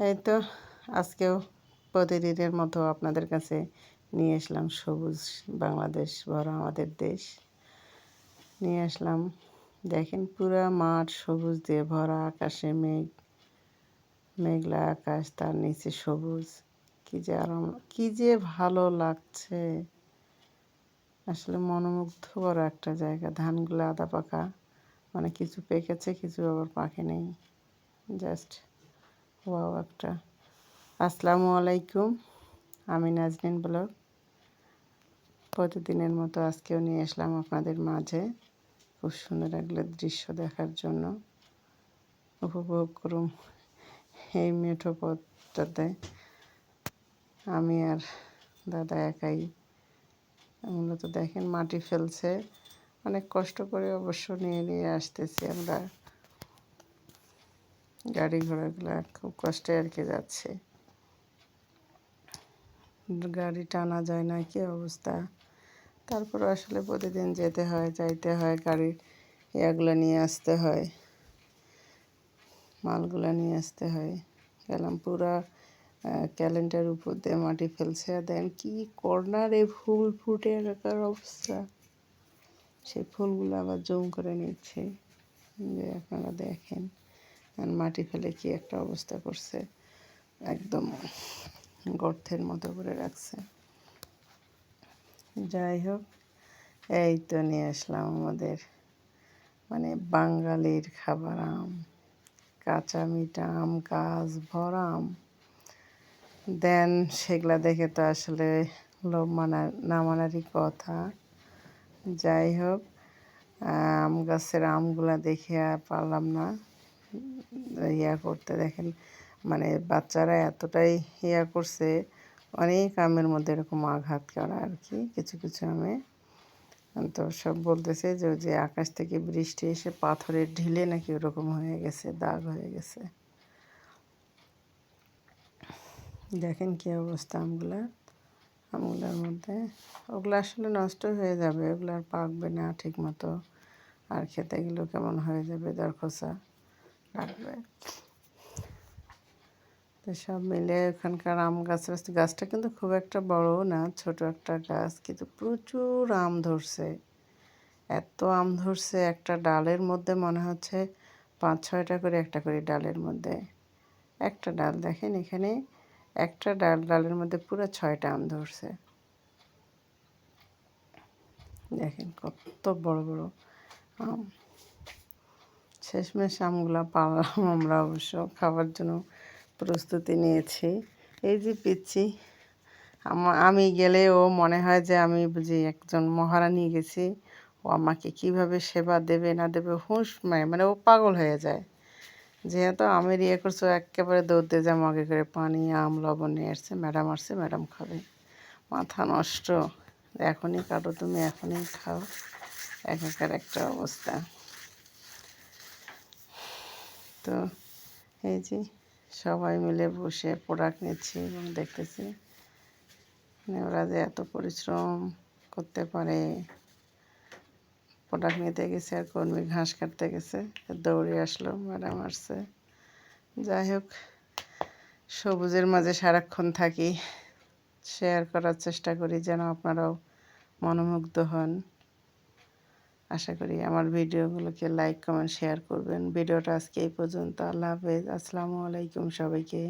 এই তো আজকেও প্রতিদিনের মতো আপনাদের কাছে নিয়ে আসলাম সবুজ বাংলাদেশ ভরা আমাদের দেশ নিয়ে আসলাম। দেখেন পুরা মাঠ সবুজ দিয়ে ভরা, আকাশে মেঘলা আকাশ, তার নিচে সবুজ। কি যে ভালো লাগছে, আসলে মনোমুগ্ধকর একটা জায়গা। ধানগুলো আধা পাকা, মানে কিছু পেকেছে, কিছু আবার পাকে নেই। জাস্ট ওয়াও একটা। আসসালামু আলাইকুম, আমি নাজনীন ব্লগ। প্রতিদিনের মতো আজকেও নিয়ে আসলাম আপনাদের মাঝে খুব সুন্দর একটা দৃশ্য দেখার জন্য। উপভোগ করুন এই মেঠো পথটাতে। আমি আর দাদা একাই মূলত। দেখেন মাটি ফেলছে, অনেক কষ্ট করে অবশ্য নিয়ে আসতেছি আমরা। গাড়ি ঘোড়াগুলো খুব কষ্টে আর কি যাচ্ছে, গাড়ি টানা যায় না, কি অবস্থা। তারপরে আসলে প্রতিদিন যেতে হয়, যাইতে হয়, গাড়ির এগুলো নিয়ে আসতে হয়, মালগুলো নিয়ে আসতে হয়। গেলাম পুরা ক্যালেন্ডার উপর দিয়ে মাটি ফেলছে। দেন কি কর্নারে ফুল ফুটে একার অবস্থা, সেই ফুলগুলো আবার জুম করে নিচ্ছে, যে আপনারা দেখেন। আর মাটি ফেলে কি একটা অবস্থা করছে, একদম গর্তের মতো করে রাখছে। যাই হোক, এই তো নিয়ে আসলাম আমাদের মানে বাঙালির খাবার আম, কাঁচা মিঠা আম, গাছ ভরা আম। দেন সেগুলা দেখে তো আসলে লোভ না মানারই কথা। যাই হোক, আম গাছের আমগুলা দেখে আর পারলাম না করতে। দেখেন মানে বাচ্চারা এতটাই করছে, অনেক আমের মধ্যে এরকম আঘাত করা আর কি। কিছু কিছু আমে তো সব বলতেছে যে আকাশ থেকে বৃষ্টি এসে পাথরের ঢিলে নাকি ওরকম হয়ে গেছে, দাগ হয়ে গেছে। দেখেন কী অবস্থা আমগুলোর মধ্যে। ওগুলো আসলে নষ্ট হয়ে যাবে, ওগুলো আর পাকবে না ঠিক মতো, আর খেতে গেলেও কেমন হয়ে যাবে, দরখোসা লাগবে। তো সব মিলে ওখানকার আম গাছটা কিন্তু খুব একটা বড়ও না, ছোট একটা গাছ, কিন্তু প্রচুর আম ধরছে। এত আম ধরছে, একটা ডালের মধ্যে মনে হচ্ছে 5-6টা করে একটা করে ডালের মধ্যে। একটা ডাল দেখেন এখানে, একটা ডালের মধ্যে পুরো 6টা আম ধরছে। দেখেন কত বড় বড় আম। শেষমেশ আমগুলো পারলাম আমরা অবশ্য খাবার জন্য প্রস্তুতি নিয়েছি। এই যে পিচ্ছি, আমি গেলে ও মনে হয় যে আমি বুঝি একজন মহারানী গেছি, ও আমাকে কিভাবে সেবা দেবে না দেবে হুঁশ মানে ও পাগল হয়ে যায়। যেহেতু আমের করছে, ও একেবারে দৌড় দিয়ে যা মগে করে পানি, আম, লবণ নিয়ে আসছে। ম্যাডাম আসছে, ম্যাডাম খাবে। মাথা নষ্ট, এখনই কাটো তুমি, এখনই খাও, একাকার একটা অবস্থা। তো এই যে সবাই মিলে বসে প্রোডাক্ট নিচ্ছি এবং দেখতেছি ওরা যে এত পরিশ্রম করতে পারে। প্রোডাক্ট নিতে গেছে আর কর্মী ঘাস কাটতে গেছে, দৌড়ে আসলো, ম্যাডাম আসছে। যাই হোক, সবুজের মাঝে সারাক্ষণ থাকি, শেয়ার করার চেষ্টা করি যেন আপনারাও মনোমুগ্ধ হন। আশা করি আমার ভিডিওগুলোকে লাইক, কমেন্ট, শেয়ার করবেন। ভিডিওটা আজকে এই পর্যন্ত। আল্লাহ হাফেজ, আসসালামু আলাইকুম সবাইকে।